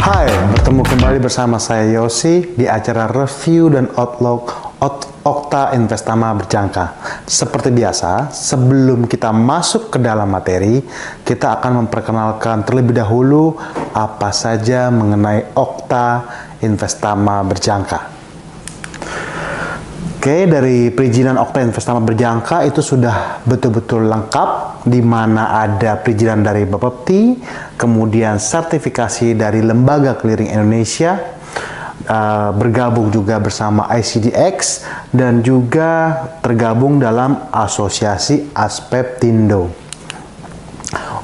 Hai, bertemu kembali bersama saya Yosi di acara review dan outlook Okta Investama Berjangka. Seperti biasa, sebelum kita masuk ke dalam materi, kita akan memperkenalkan terlebih dahulu apa saja mengenai Okta Investama Berjangka. Oke, dari perizinan Okta Investama Berjangka itu sudah betul-betul lengkap, di mana ada perizinan dari Bapepti, kemudian sertifikasi dari Lembaga Clearing Indonesia, bergabung juga bersama ICDX, dan juga tergabung dalam Asosiasi Aspeptindo.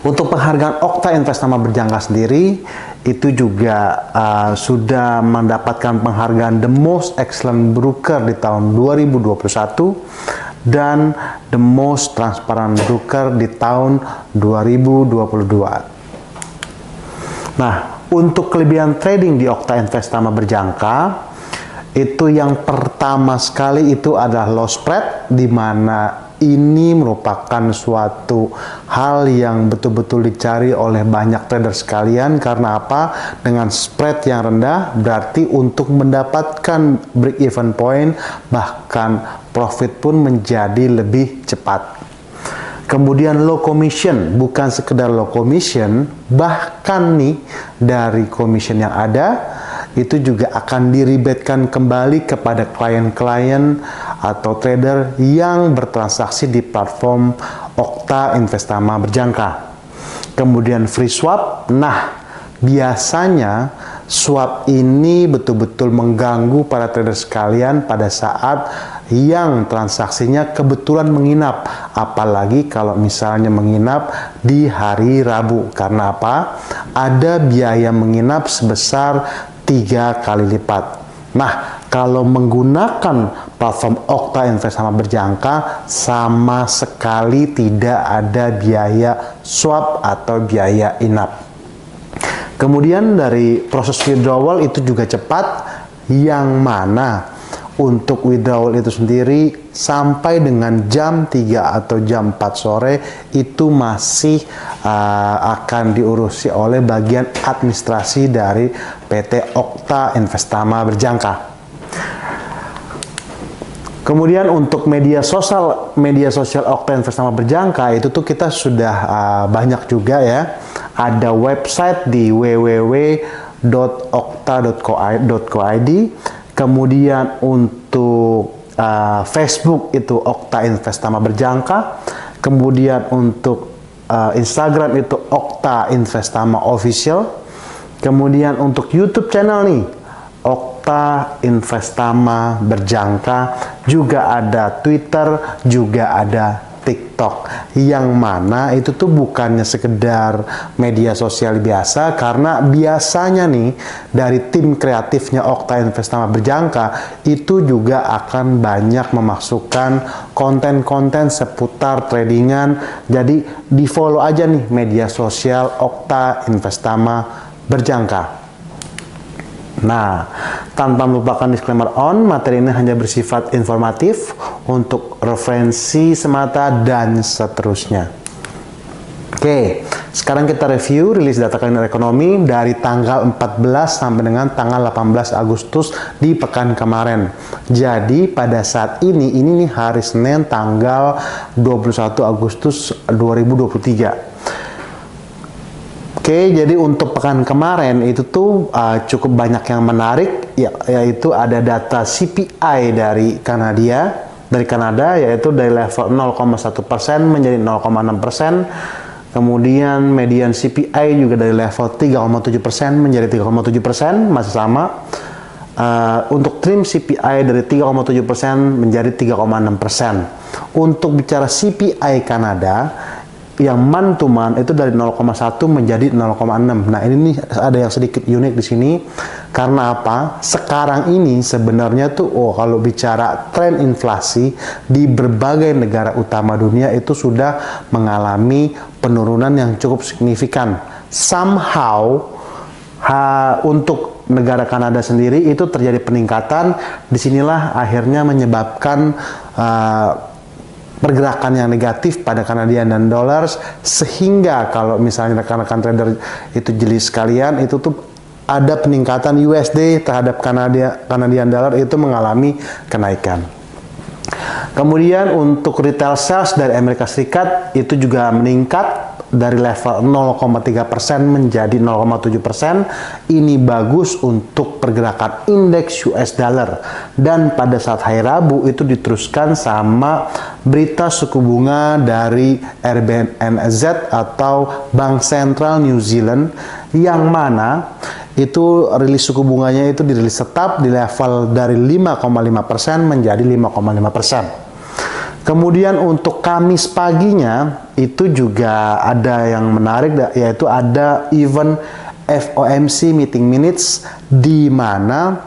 Untuk penghargaan Okta Investama Berjangka sendiri, itu juga sudah mendapatkan penghargaan The Most Excellent Broker di tahun 2021 dan The Most Transparent Broker di tahun 2022. Nah, untuk kelebihan trading di Okta Investama Berjangka, itu yang pertama sekali itu adalah low spread, di mana ini merupakan suatu hal yang betul-betul dicari oleh banyak trader sekalian. Karena apa? Dengan spread yang rendah, berarti untuk mendapatkan break even point, bahkan profit pun menjadi lebih cepat. Kemudian low commission, bukan sekedar low commission, bahkan nih dari commission yang ada, itu juga akan diribetkan kembali kepada klien-klien atau trader yang bertransaksi di platform Okta Investama Berjangka. Kemudian free swap. Nah, biasanya swap ini betul-betul mengganggu para trader sekalian pada saat yang transaksinya kebetulan menginap, apalagi kalau misalnya menginap di hari Rabu. Karena apa? Ada biaya menginap sebesar 3 kali lipat. Nah, kalau menggunakan platform Okta Investama Berjangka, sama sekali tidak ada biaya swap atau biaya inap. Kemudian dari proses withdrawal itu juga cepat, yang mana untuk withdrawal itu sendiri sampai dengan jam 3 atau jam 4 sore itu masih akan diurusi oleh bagian administrasi dari PT Okta Investama Berjangka. Kemudian untuk media sosial Okta Investama Berjangka itu tuh kita sudah banyak juga ya. Ada website di www.okta.co.id. Kemudian untuk Facebook itu Okta Investama Berjangka. Kemudian untuk Instagram itu Okta Investama Official. Kemudian untuk YouTube channel nih, Okta Investama Berjangka. Juga ada Twitter, juga ada TikTok, yang mana itu tuh bukannya sekedar media sosial biasa, karena biasanya nih dari tim kreatifnya Okta Investama Berjangka itu juga akan banyak memasukkan konten-konten seputar tradingan. Jadi di follow aja nih media sosial Okta Investama Berjangka. Nah, tanpa melupakan disclaimer on, materi ini hanya bersifat informatif untuk referensi semata dan seterusnya. Oke, sekarang kita review rilis data kalender ekonomi dari tanggal 14 sampai dengan tanggal 18 Agustus di pekan kemarin. Jadi pada saat ini nih hari Senin tanggal 21 Agustus 2023. Oke, jadi untuk pekan kemarin itu tuh cukup banyak yang menarik, yaitu ada data CPI dari Kanada, yaitu dari level 0,1% menjadi 0,6%. Kemudian median CPI juga dari level 3,7% menjadi 3,7%, masih sama. Untuk trim CPI dari 3,7% menjadi 3,6%. Untuk bicara CPI Kanada, yang month to month itu dari 0,1 menjadi 0,6. Nah, ini nih ada yang sedikit unik di sini. Karena apa? Sekarang ini sebenarnya tuh kalau bicara tren inflasi di berbagai negara utama dunia itu sudah mengalami penurunan yang cukup signifikan. Somehow untuk negara Kanada sendiri itu terjadi peningkatan. Disinilah akhirnya menyebabkan pergerakan yang negatif pada Canadian dan dollars, sehingga kalau misalnya rekan-rekan trader itu jeli sekalian, itu tuh ada peningkatan USD terhadap Canadian dollar itu mengalami kenaikan. Kemudian untuk retail sales dari Amerika Serikat itu juga meningkat dari level 0,3% menjadi 0,7%. Ini bagus untuk pergerakan indeks US dollar. Dan pada saat hari Rabu itu diteruskan sama berita suku bunga dari RBNZ atau Bank Sentral New Zealand, yang mana itu rilis suku bunganya itu dirilis tetap di level dari 5,5% menjadi 5,5%. Kemudian untuk Kamis paginya itu juga ada yang menarik, yaitu ada event FOMC meeting minutes, di mana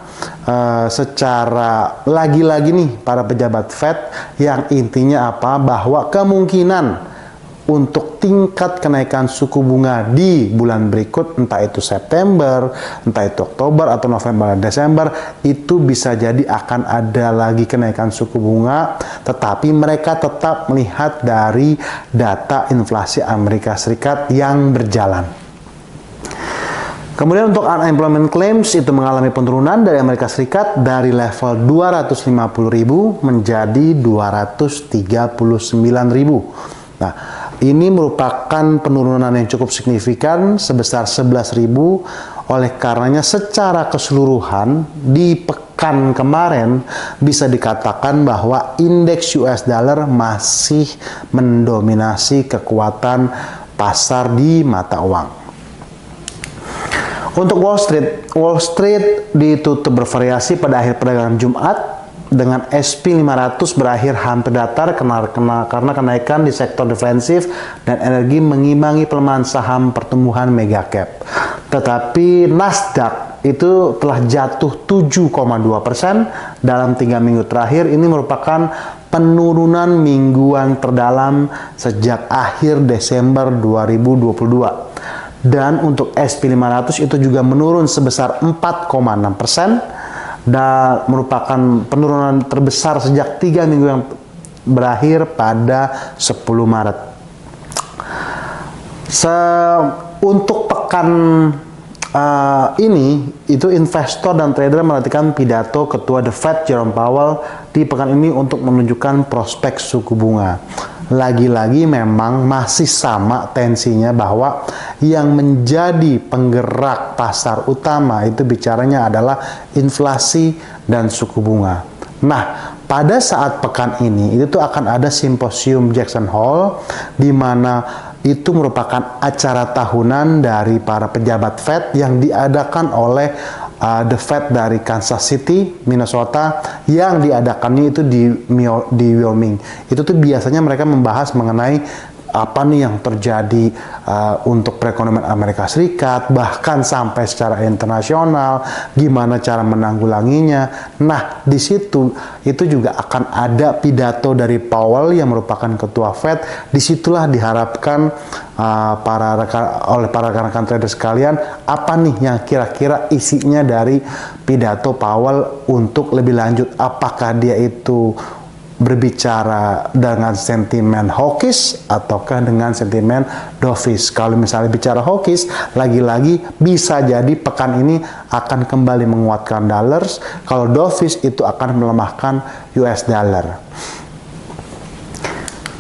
secara lagi-lagi nih para pejabat Fed yang intinya apa, bahwa kemungkinan untuk tingkat kenaikan suku bunga di bulan berikut, entah itu September, entah itu Oktober atau November, Desember, itu bisa jadi akan ada lagi kenaikan suku bunga, tetapi mereka tetap melihat dari data inflasi Amerika Serikat yang berjalan. Kemudian untuk unemployment claims itu mengalami penurunan dari Amerika Serikat dari level 250.000 menjadi 239.000. Nah, ini merupakan penurunan yang cukup signifikan sebesar 11.000. Oleh karenanya secara keseluruhan di pekan kemarin bisa dikatakan bahwa indeks US dollar masih mendominasi kekuatan pasar di mata uang. Untuk Wall Street ditutup bervariasi pada akhir perdagangan Jumat dengan SP 500 berakhir hampir datar karena kenaikan di sektor defensif dan energi mengimbangi pelemahan saham pertumbuhan mega cap. Tetapi Nasdaq itu telah jatuh 7,2% dalam 3 minggu terakhir. Ini merupakan penurunan mingguan terdalam sejak akhir Desember 2022. Dan untuk SP 500 itu juga menurun sebesar 4,6%. dan merupakan penurunan terbesar sejak 3 minggu yang berakhir pada 10 Maret. Untuk pekan ini, itu investor dan trader menantikan pidato Ketua The Fed Jerome Powell di pekan ini untuk menunjukkan prospek suku bunga. Lagi-lagi memang masih sama tensinya, bahwa yang menjadi penggerak pasar utama itu bicaranya adalah inflasi dan suku bunga. Nah, pada saat pekan ini itu tuh akan ada simposium Jackson Hole, di mana itu merupakan acara tahunan dari para pejabat Fed yang diadakan oleh The Fed dari Kansas City, Minnesota, yang diadakannya itu di Wyoming. Itu tuh biasanya mereka membahas mengenai apa nih yang terjadi untuk perekonomian Amerika Serikat, bahkan sampai secara internasional, gimana cara menanggulanginya. Nah, di situ itu juga akan ada pidato dari Powell yang merupakan ketua Fed. Disitulah diharapkan oleh para rekan-rekan trader sekalian, apa nih yang kira-kira isinya dari pidato Powell untuk lebih lanjut. Apakah dia itu berbicara dengan sentimen hawkish ataukah dengan sentimen dovish. Kalau misalnya bicara hawkish, lagi-lagi bisa jadi pekan ini akan kembali menguatkan dollars. Kalau dovish itu akan melemahkan US dollar.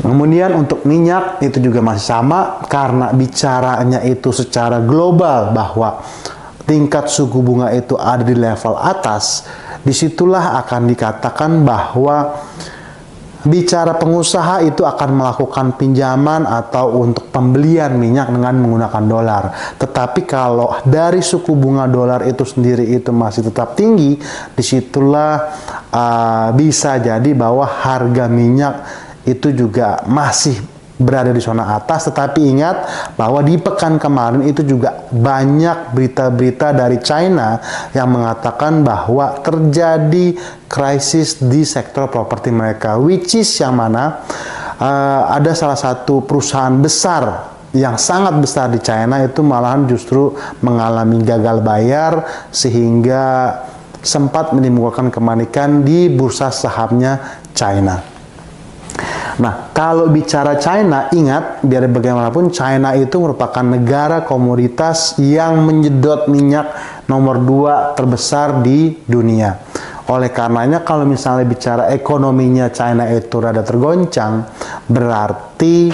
Kemudian untuk minyak itu juga masih sama, karena bicaranya itu secara global bahwa tingkat suku bunga itu ada di level atas. Disitulah akan dikatakan bahwa bicara pengusaha itu akan melakukan pinjaman atau untuk pembelian minyak dengan menggunakan dolar. Tetapi kalau dari suku bunga dolar itu sendiri itu masih tetap tinggi, disitulah bisa jadi bahwa harga minyak itu juga masih berada di zona atas. Tetapi ingat bahwa di pekan kemarin itu juga banyak berita-berita dari China yang mengatakan bahwa terjadi krisis di sektor properti mereka, which is yang mana ada salah satu perusahaan besar yang sangat besar di China itu malahan justru mengalami gagal bayar, sehingga sempat menimbulkan kepanikan di bursa sahamnya China. Nah, kalau bicara China, ingat, biar bagaimanapun China itu merupakan negara komoditas yang menyedot minyak nomor 2 terbesar di dunia. Oleh karenanya kalau misalnya bicara ekonominya China itu rada tergoncang, berarti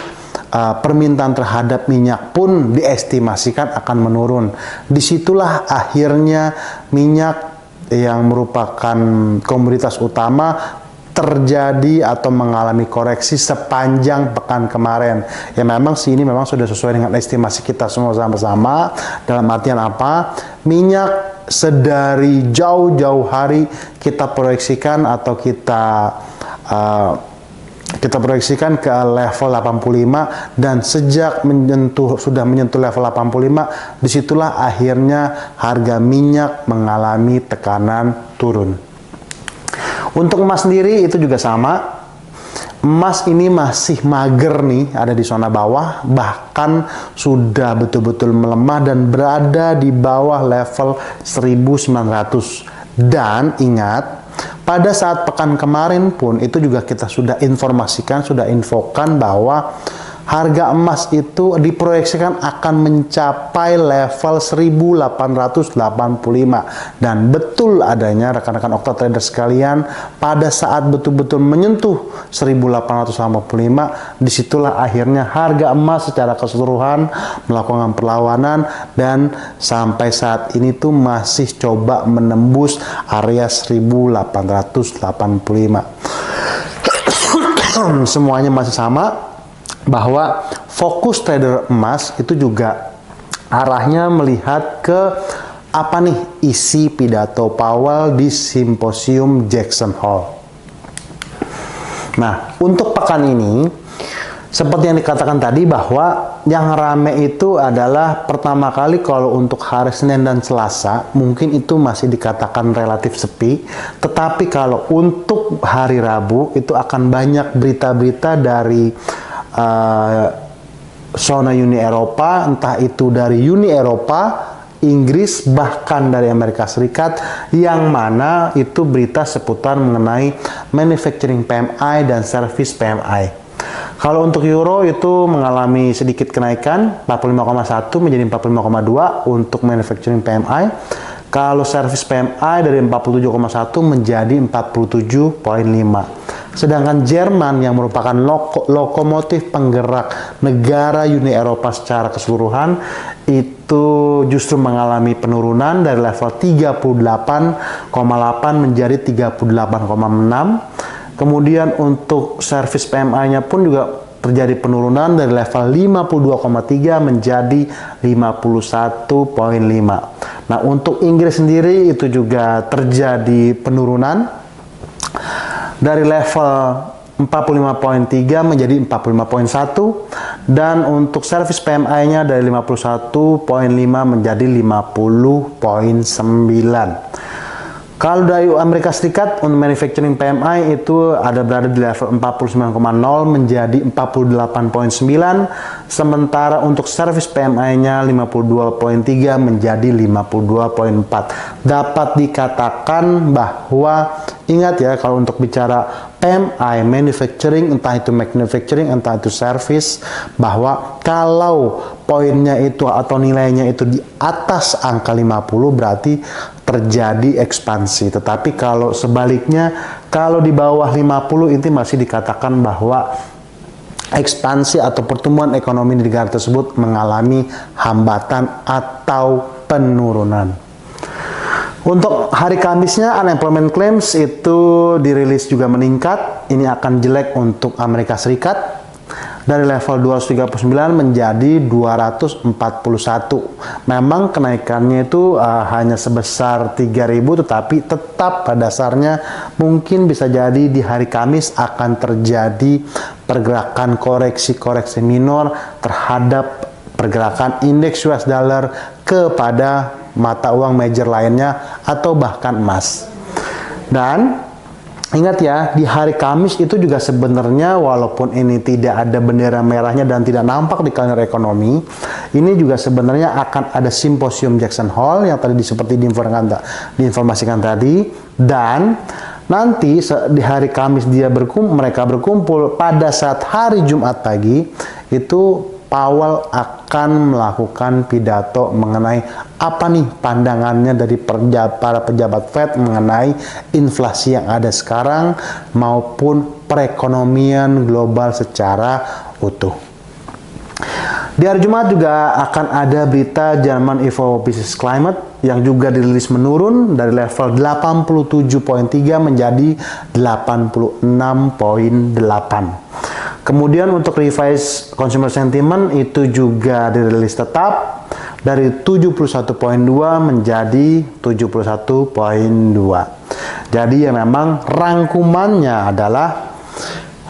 permintaan terhadap minyak pun diestimasikan akan menurun. Disitulah akhirnya minyak yang merupakan komoditas utama terjadi atau mengalami koreksi sepanjang pekan kemarin. Ya memang sih ini memang sudah sesuai dengan estimasi kita semua sama-sama. Dalam artian apa? Minyak sedari jauh-jauh hari kita proyeksikan atau kita proyeksikan ke level 85, dan sejak sudah menyentuh level 85, disitulah akhirnya harga minyak mengalami tekanan turun. Untuk emas sendiri itu juga sama. Emas ini masih mager nih, ada di zona bawah, bahkan sudah betul-betul melemah dan berada di bawah level 1900. Dan ingat, pada saat pekan kemarin pun itu juga kita sudah informasikan, sudah infokan bahwa harga emas itu diproyeksikan akan mencapai level 1885, dan betul adanya rekan-rekan Okta Trader sekalian, pada saat betul-betul menyentuh 1885, disitulah akhirnya harga emas secara keseluruhan melakukan perlawanan, dan sampai saat ini tuh masih coba menembus area 1885. Semuanya masih sama, bahwa fokus trader emas itu juga arahnya melihat ke apa nih isi pidato Powell di simposium Jackson Hole. Nah, untuk pekan ini seperti yang dikatakan tadi, bahwa yang rame itu adalah pertama kali kalau untuk hari Senin dan Selasa mungkin itu masih dikatakan relatif sepi, tetapi kalau untuk hari Rabu itu akan banyak berita-berita dari zona Uni Eropa, entah itu dari Uni Eropa, Inggris, bahkan dari Amerika Serikat, yang mana itu berita seputar mengenai manufacturing PMI dan service PMI. Kalau untuk euro itu mengalami sedikit kenaikan, 45,1 menjadi 45,2 untuk manufacturing PMI. Kalau service PMI dari 47,1 menjadi 47,5. Sedangkan Jerman yang merupakan lokomotif penggerak negara Uni Eropa secara keseluruhan itu justru mengalami penurunan dari level 38,8 menjadi 38,6. Kemudian untuk service PMI-nya pun juga terjadi penurunan dari level 52,3 menjadi 51,5. Nah, untuk Inggris sendiri itu juga terjadi penurunan dari level 45,3 menjadi 45,1, dan untuk service PMI-nya dari 51,5 menjadi 50,9. Kalau dari Amerika Serikat untuk manufacturing PMI itu ada berada di level 49,0 menjadi 48,9, sementara untuk service PMI-nya 52,3 menjadi 52,4. Dapat dikatakan bahwa, ingat ya, kalau untuk bicara PMI manufacturing, entah itu manufacturing, entah itu service, bahwa kalau poinnya itu atau nilainya itu di atas angka 50 berarti terjadi ekspansi. Tetapi kalau sebaliknya, kalau di bawah 50 itu masih dikatakan bahwa ekspansi atau pertumbuhan ekonomi di negara tersebut mengalami hambatan atau penurunan. Untuk hari Kamisnya, unemployment claims itu dirilis juga meningkat. Ini akan jelek untuk Amerika Serikat. Dari level 239 menjadi 241. Memang kenaikannya itu hanya sebesar 3.000, tetapi tetap pada dasarnya mungkin bisa jadi di hari Kamis akan terjadi pergerakan koreksi-koreksi minor terhadap pergerakan indeks US dollar kepada mata uang major lainnya atau bahkan emas. Dan ingat ya, di hari Kamis itu juga sebenarnya walaupun ini tidak ada bendera merahnya dan tidak nampak di kalender ekonomi, ini juga sebenarnya akan ada simposium Jackson Hole yang tadi seperti diinformasikan tadi, dan nanti di hari Kamis mereka berkumpul pada saat hari Jumat pagi itu Powell akan melakukan pidato mengenai apa nih pandangannya dari para pejabat Fed mengenai inflasi yang ada sekarang maupun perekonomian global secara utuh. Di hari Jumat juga akan ada berita German Info Business Climate yang juga dirilis menurun dari level 87.3 menjadi 86.8. Kemudian untuk revise consumer sentiment itu juga dirilis tetap dari 71.2 menjadi 71.2. Jadi ya memang rangkumannya adalah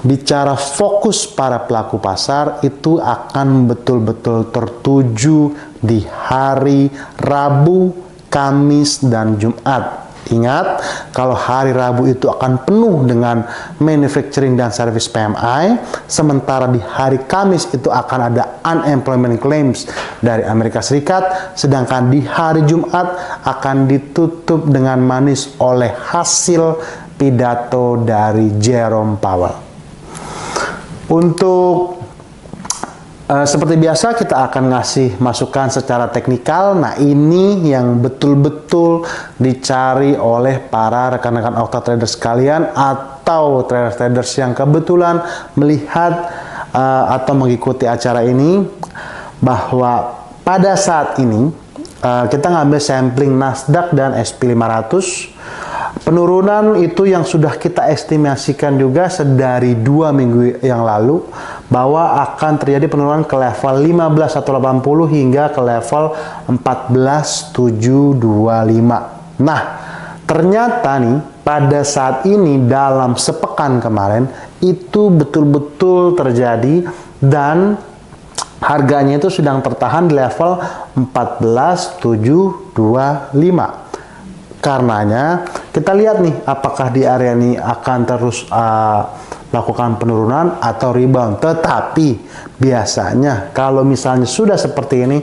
bicara fokus para pelaku pasar itu akan betul-betul tertuju di hari Rabu, Kamis, dan Jumat. Ingat, kalau hari Rabu itu akan penuh dengan manufacturing dan service PMI, sementara di hari Kamis itu akan ada unemployment claims dari Amerika Serikat, sedangkan di hari Jumat akan ditutup dengan manis oleh hasil pidato dari Jerome Powell. Untuk seperti biasa kita akan ngasih masukan secara teknikal. Nah, ini yang betul-betul dicari oleh para rekan-rekan Okta Traders sekalian atau traders-traders yang kebetulan melihat atau mengikuti acara ini, bahwa pada saat ini kita ngambil sampling Nasdaq dan SP 500. Penurunan itu yang sudah kita estimasikan juga sedari 2 minggu yang lalu, bahwa akan terjadi penurunan ke level 15.180 hingga ke level 14.725. Nah, ternyata nih pada saat ini dalam sepekan kemarin itu betul-betul terjadi dan harganya itu sedang tertahan di level 14.725. Karenanya kita lihat nih apakah di area ini akan terus melakukan penurunan atau rebound. Tetapi biasanya kalau misalnya sudah seperti ini,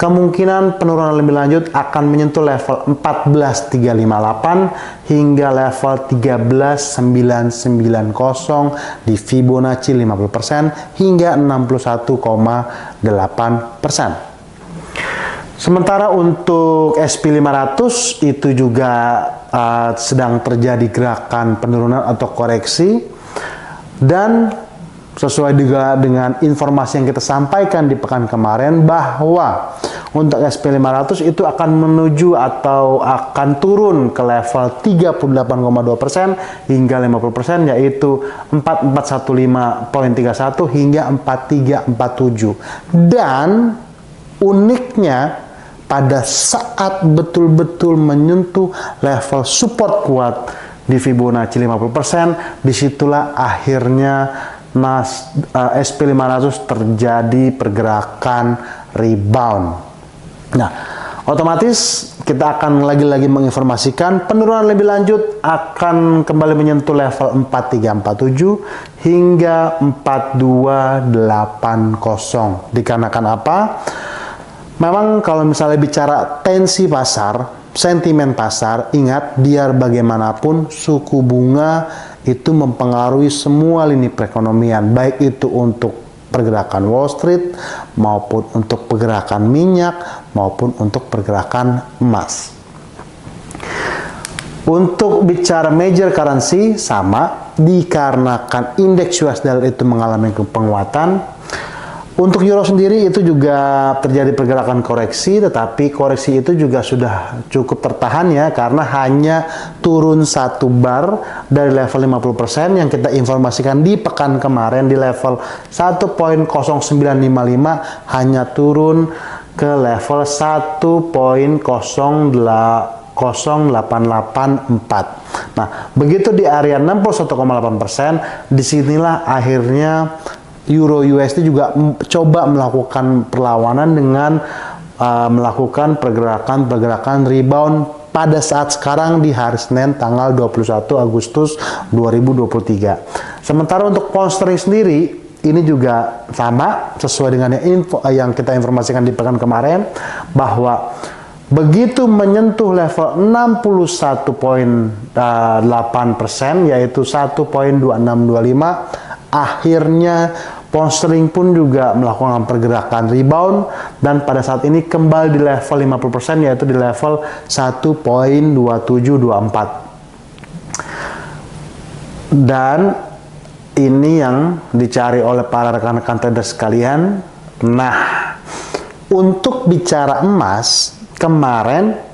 kemungkinan penurunan lebih lanjut akan menyentuh level 14.358 hingga level 13.990 di Fibonacci 50% hingga 61,8%. Sementara untuk SP 500 itu juga sedang terjadi gerakan penurunan atau koreksi, dan sesuai juga dengan informasi yang kita sampaikan di pekan kemarin bahwa untuk SP 500 itu akan menuju atau akan turun ke level 38,2% hingga 50%, yaitu 4415.31 hingga 4347. Dan uniknya pada saat betul-betul menyentuh level support kuat di Fibonacci 50%, disitulah akhirnya SP 500 terjadi pergerakan rebound. Nah, otomatis kita akan lagi-lagi menginformasikan penurunan lebih lanjut akan kembali menyentuh level 4347 hingga 4280. Dikarenakan apa? Memang kalau misalnya bicara tensi pasar, sentimen pasar, ingat biar bagaimanapun suku bunga itu mempengaruhi semua lini perekonomian, baik itu untuk pergerakan Wall Street maupun untuk pergerakan minyak maupun untuk pergerakan emas. Untuk bicara major currency sama, dikarenakan indeks US dollar itu mengalami penguatan. Untuk euro sendiri itu juga terjadi pergerakan koreksi, tetapi koreksi itu juga sudah cukup tertahan ya, karena hanya turun 1 bar dari level 50% yang kita informasikan di pekan kemarin di level 1.0955 hanya turun ke level 1.0884. Nah, begitu di area 61,8%, disinilah akhirnya Euro USD juga coba melakukan perlawanan dengan melakukan pergerakan rebound pada saat sekarang di hari Senin tanggal 21 Agustus 2023. Sementara untuk pound sterling sendiri ini juga sama sesuai dengan yang kita informasikan di pekan kemarin, bahwa begitu menyentuh level 61,8% yaitu 1.2625, akhirnya Pound sterling pun juga melakukan pergerakan rebound dan pada saat ini kembali di level 50%, yaitu di level 1.2724. Dan ini yang dicari oleh para rekan-rekan trader sekalian. Nah, untuk bicara emas, kemarin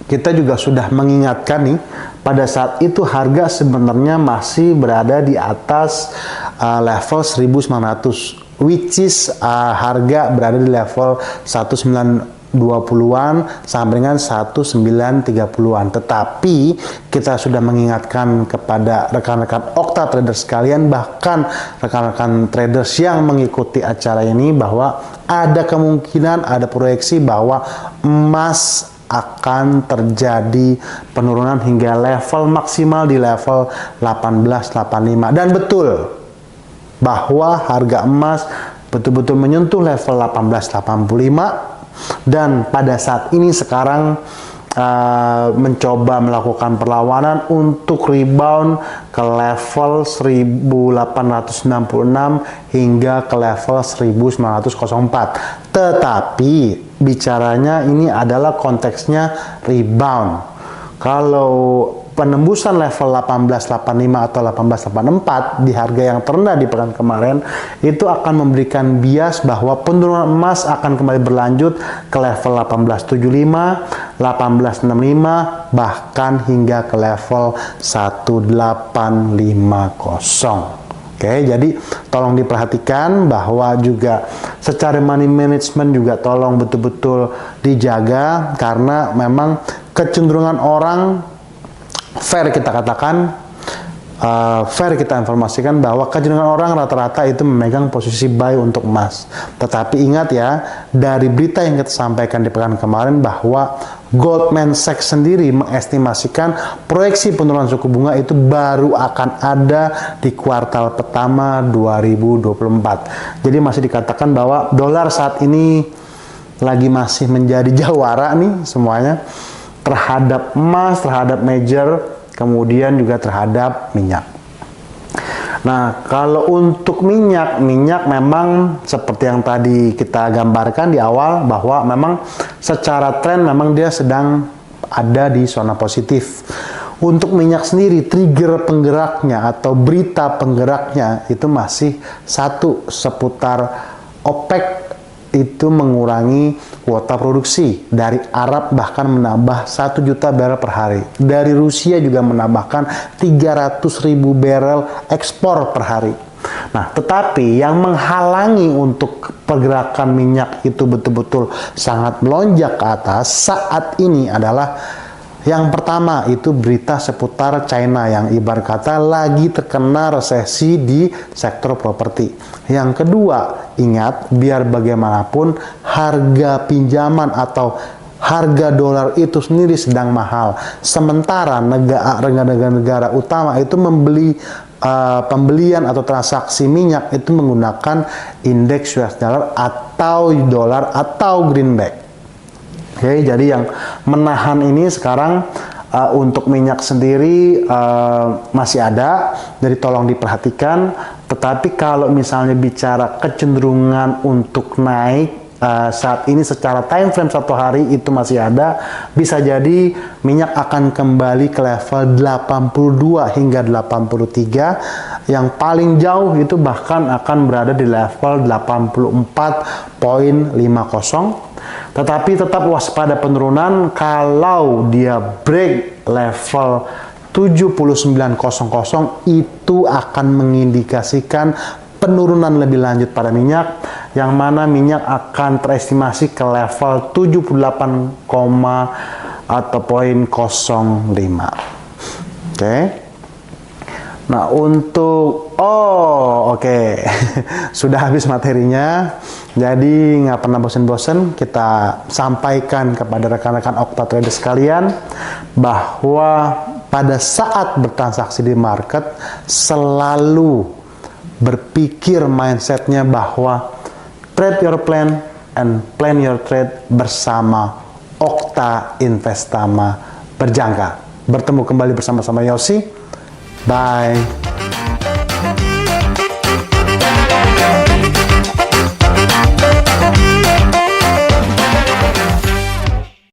kita juga sudah mengingatkan nih, pada saat itu harga sebenarnya masih berada di atas level 1900, which is harga berada di level 1920-an sampai dengan 1930-an. Tetapi kita sudah mengingatkan kepada rekan-rekan Okta trader sekalian, bahkan rekan-rekan traders yang mengikuti acara ini, bahwa ada kemungkinan, ada proyeksi bahwa emas akan terjadi penurunan hingga level maksimal di level 1885. Dan betul bahwa harga emas betul-betul menyentuh level 1885, dan pada saat ini sekarang mencoba melakukan perlawanan untuk rebound ke level 1866 hingga ke level 1904. Tetapi bicaranya ini adalah konteksnya rebound. Kalau penembusan level 1885 atau 1884 di harga yang terendah di pekan kemarin, itu akan memberikan bias bahwa penurunan emas akan kembali berlanjut ke level 1875, 1865, bahkan hingga ke level 1850. Oke, jadi tolong diperhatikan bahwa juga secara money management juga tolong betul-betul dijaga, karena memang kecenderungan orang, fair kita katakan, fair kita informasikan bahwa kecenderungan orang rata-rata itu memegang posisi buy untuk emas. Tetapi ingat ya, dari berita yang kita sampaikan di pekan kemarin bahwa Goldman Sachs sendiri mengestimasikan proyeksi penurunan suku bunga itu baru akan ada di kuartal pertama 2024. Jadi masih dikatakan bahwa dolar saat ini lagi masih menjadi jawara nih semuanya, terhadap emas, terhadap major, kemudian juga terhadap minyak. Nah, kalau untuk minyak memang seperti yang tadi kita gambarkan di awal, bahwa memang secara tren memang dia sedang ada di zona positif. Untuk minyak sendiri, trigger penggeraknya atau berita penggeraknya itu masih satu, seputar OPEC itu mengurangi kuota produksi dari Arab, bahkan menambah 1 juta barel per hari. Dari Rusia juga menambahkan 300.000 barel ekspor per hari. Nah, tetapi yang menghalangi untuk pergerakan minyak itu betul-betul sangat melonjak ke atas saat ini adalah yang pertama itu berita seputar China yang ibarat kata lagi terkena resesi di sektor properti. Yang kedua, ingat, biar bagaimanapun harga pinjaman atau harga dolar itu sendiri sedang mahal. Sementara negara-negara utama itu membeli pembelian atau transaksi minyak itu menggunakan indeks US dollar atau dolar atau greenback. Oke, jadi yang menahan ini sekarang untuk minyak sendiri masih ada, jadi tolong diperhatikan. Tetapi kalau misalnya bicara kecenderungan untuk naik saat ini secara time frame 1 hari itu masih ada, bisa jadi minyak akan kembali ke level 82 hingga 83. Yang paling jauh itu bahkan akan berada di level 84.50. Tetapi tetap waspada penurunan. Kalau dia break level 79.00 itu akan mengindikasikan penurunan lebih lanjut pada minyak, yang mana minyak akan terestimasi ke level 78, atau 0.05. Oke. Nah, untuk sudah habis materinya. Jadi nggak pernah bosan-bosan kita sampaikan kepada rekan-rekan Okta Trader sekalian bahwa pada saat bertransaksi di market selalu berpikir mindsetnya bahwa trade your plan and plan your trade bersama Okta Investama Berjangka. Bertemu kembali bersama-sama Yosi. Bye.